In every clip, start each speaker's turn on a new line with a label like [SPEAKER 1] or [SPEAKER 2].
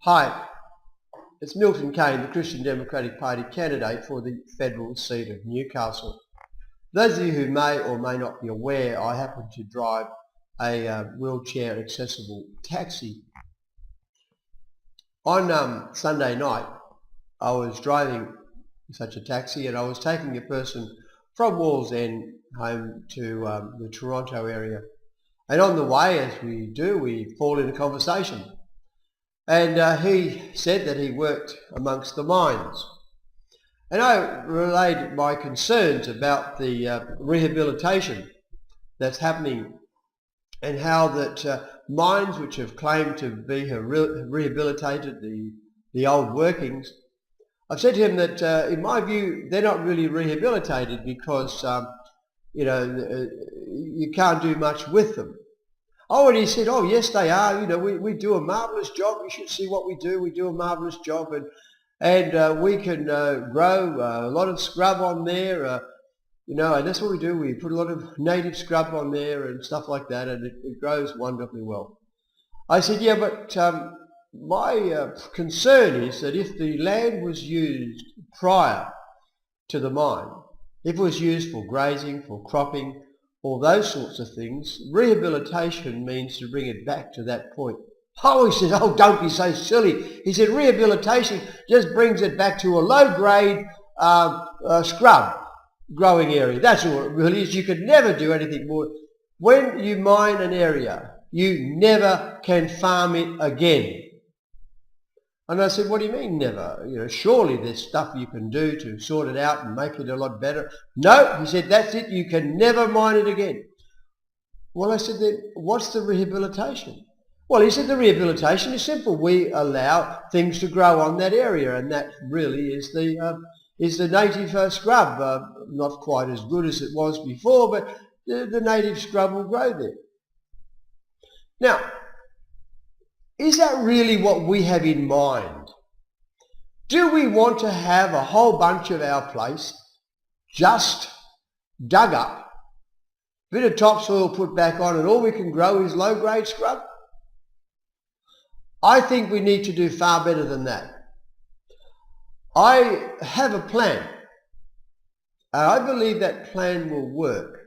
[SPEAKER 1] Hi, it's Milton Kane, the Christian Democratic Party candidate for the federal seat of Newcastle. Those of you who may or may not be aware, I happen to drive a wheelchair accessible taxi. On Sunday night, I was driving such a taxi and I was taking a person from Wallsend home to the Toronto area. And on the way, as we do, we fall into conversation. And he said that he worked amongst the mines. And I relayed my concerns about the rehabilitation that's happening and how that mines which have claimed to be rehabilitated, the old workings, I've said to him that in my view they're not really rehabilitated because you can't do much with them. Oh, and he said, oh yes they are, we do a marvellous job, you should see what we do a marvellous job, and we can grow a lot of scrub on there, and that's what we do, we put a lot of native scrub on there and stuff like that, and it grows wonderfully well. I said, yeah, but my concern is that if the land was used prior to the mine, if it was used for grazing, for cropping, all those sorts of things, rehabilitation means to bring it back to that point. Oh, he said, oh, don't be so silly. He said, rehabilitation just brings it back to a low-grade scrub growing area. That's all it really is. You could never do anything more. When you mine an area, you never can farm it again. And I said, what do you mean never? Surely there's stuff you can do to sort it out and make it a lot better. No, he said, that's it, you can never mine it again. Well, I said, then what's the rehabilitation? Well, he said, the rehabilitation is simple. We allow things to grow on that area, and that really is the native scrub. Not quite as good as it was before, but the native scrub will grow there. Now, is that really what we have in mind? Do we want to have a whole bunch of our place just dug up, bit of topsoil put back on, and all we can grow is low-grade scrub? I think we need to do far better than that. I have a plan, and I believe that plan will work.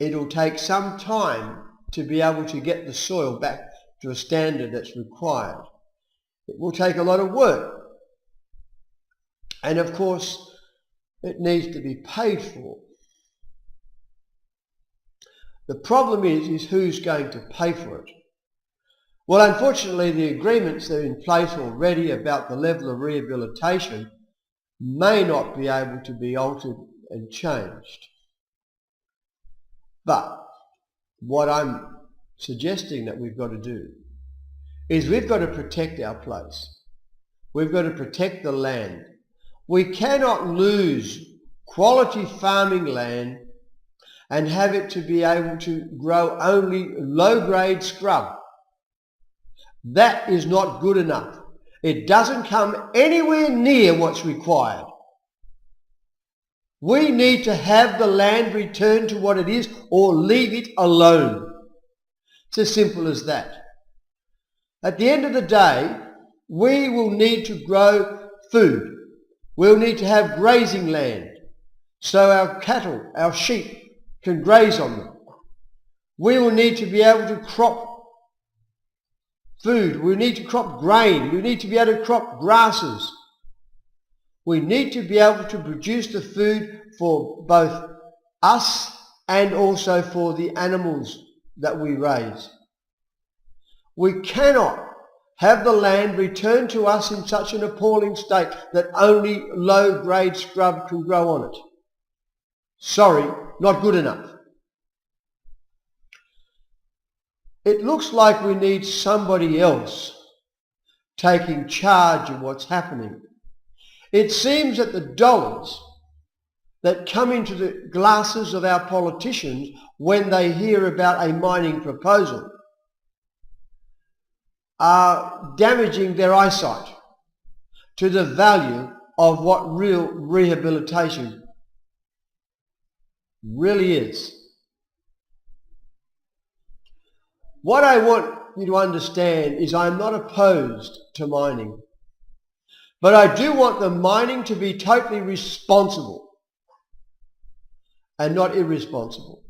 [SPEAKER 1] It'll take some time to be able to get the soil back to a standard that's required. It will take a lot of work. And of course, it needs to be paid for. The problem is who's going to pay for it? Well, unfortunately, the agreements that are in place already about the level of rehabilitation may not be able to be altered and changed. But what I'm suggesting that we've got to do is we've got to protect our place. We've got to protect the land. We cannot lose quality farming land and have it to be able to grow only low-grade scrub. That is not good enough. It doesn't come anywhere near what's required. We need to have the land returned to what it is or leave it alone. It's as simple as that. At the end of the day, we will need to grow food. We'll need to have grazing land so our cattle, our sheep can graze on them. We will need to be able to crop food. We need to crop grain. We need to be able to crop grasses. We need to be able to produce the food for both us and also for the animals that we raise. We cannot have the land returned to us in such an appalling state that only low-grade scrub can grow on it. Sorry, not good enough. It looks like we need somebody else taking charge of what's happening. It seems that the dollars that come into the glasses of our politicians when they hear about a mining proposal are damaging their eyesight to the value of what real rehabilitation really is. What I want you to understand is I'm not opposed to mining. But I do want the mining to be totally responsible and not irresponsible.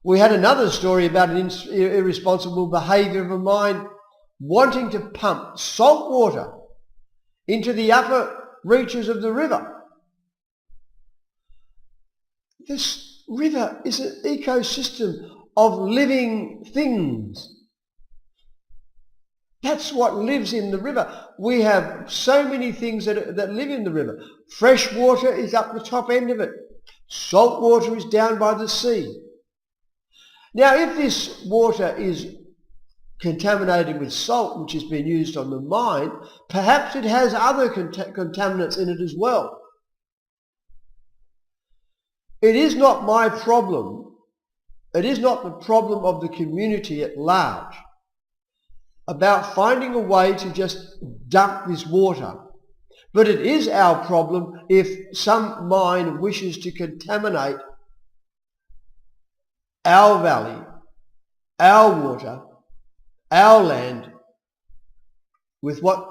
[SPEAKER 1] We had another story about an irresponsible behaviour of a mine wanting to pump salt water into the upper reaches of the river. This river is an ecosystem of living things. That's what lives in the river. We have so many things that live in the river. Fresh water is up the top end of it. Salt water is down by the sea. Now, if this water is contaminated with salt, which has been used on the mine, perhaps it has other contaminants in it as well. It is not my problem. It is not the problem of the community at large about finding a way to just dump this water. But it is our problem if some mine wishes to contaminate our valley, our water, our land with what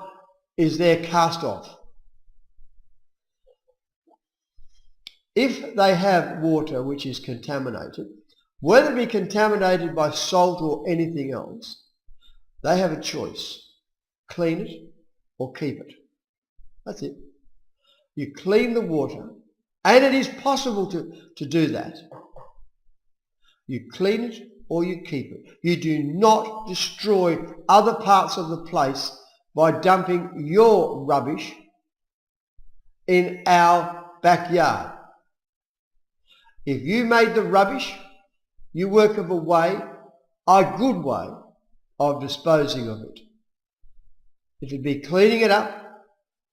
[SPEAKER 1] is there cast off. If they have water which is contaminated, whether it be contaminated by salt or anything else, they have a choice. Clean it or keep it. That's it. You clean the water, and it is possible to do that. You clean it or you keep it. You do not destroy other parts of the place by dumping your rubbish in our backyard. If you made the rubbish, you work of a good way of disposing of it. It would be cleaning it up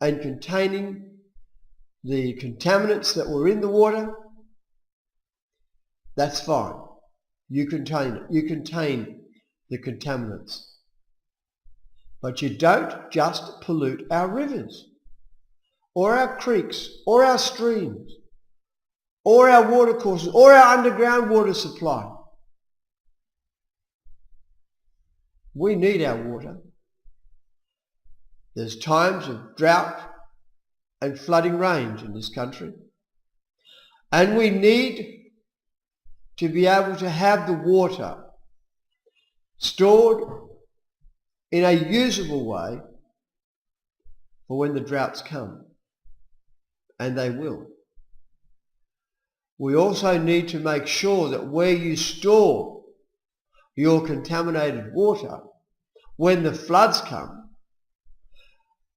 [SPEAKER 1] and containing the contaminants that were in the water. That's fine. You contain it. You contain the contaminants. But you don't just pollute our rivers or our creeks or our streams or our watercourses or our underground water supply. We need our water. There's times of drought and flooding rains in this country. And we need to be able to have the water stored in a usable way for when the droughts come. And they will. We also need to make sure that where you store your contaminated water, when the floods come,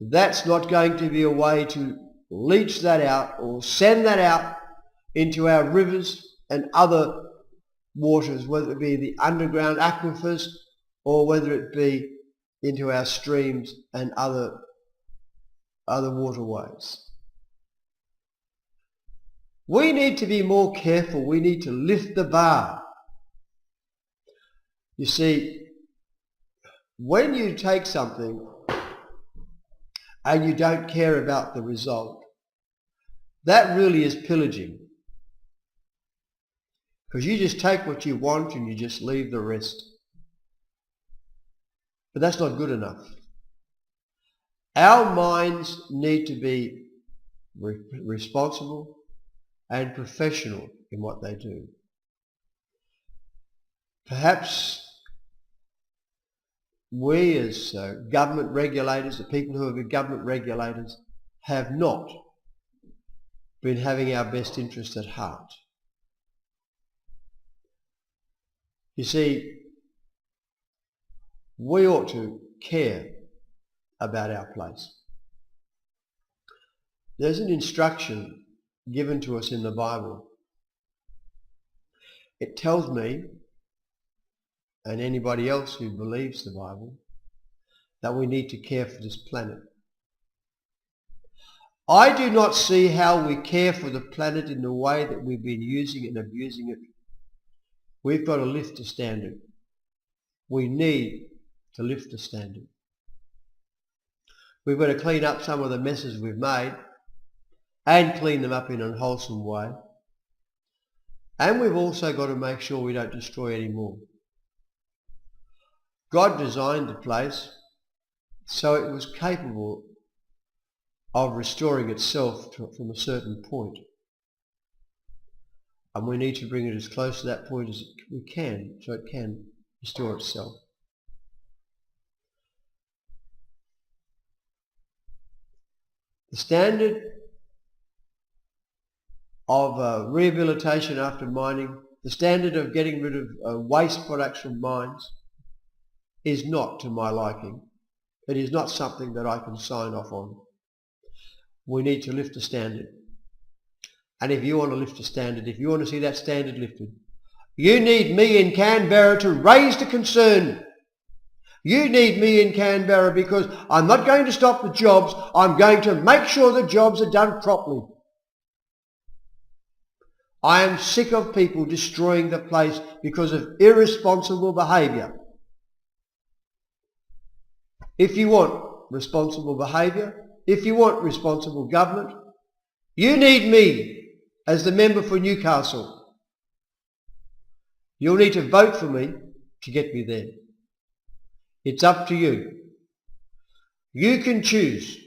[SPEAKER 1] that's not going to be a way to leach that out or send that out into our rivers and other waters, whether it be the underground aquifers or whether it be into our streams and other waterways. We need to be more careful. We need to lift the bar. You see, when you take something and you don't care about the result, that really is pillaging. Because you just take what you want and you just leave the rest. But that's not good enough. Our minds need to be responsible and professional in what they do. Perhaps we as government regulators, the people who have been government regulators, have not been having our best interest at heart. You see, we ought to care about our place. There's an instruction given to us in the Bible. It tells me, and anybody else who believes the Bible, that we need to care for this planet. I do not see how we care for the planet in the way that we've been using and abusing it. We've got to lift the standard. We need to lift the standard. We've got to clean up some of the messes we've made and clean them up in a wholesome way. And we've also got to make sure we don't destroy any more. God designed the place so it was capable of restoring itself from a certain point. And we need to bring it as close to that point as we can so it can restore itself. The standard of rehabilitation after mining, the standard of getting rid of waste products from mines is not to my liking. It is not something that I can sign off on. We need to lift the standard. And if you want to lift the standard, if you want to see that standard lifted, you need me in Canberra to raise the concern. You need me in Canberra because I'm not going to stop the jobs. I'm going to make sure the jobs are done properly. I am sick of people destroying the place because of irresponsible behaviour. If you want responsible behaviour, if you want responsible government, you need me as the member for Newcastle. You'll need to vote for me to get me there. It's up to you. You can choose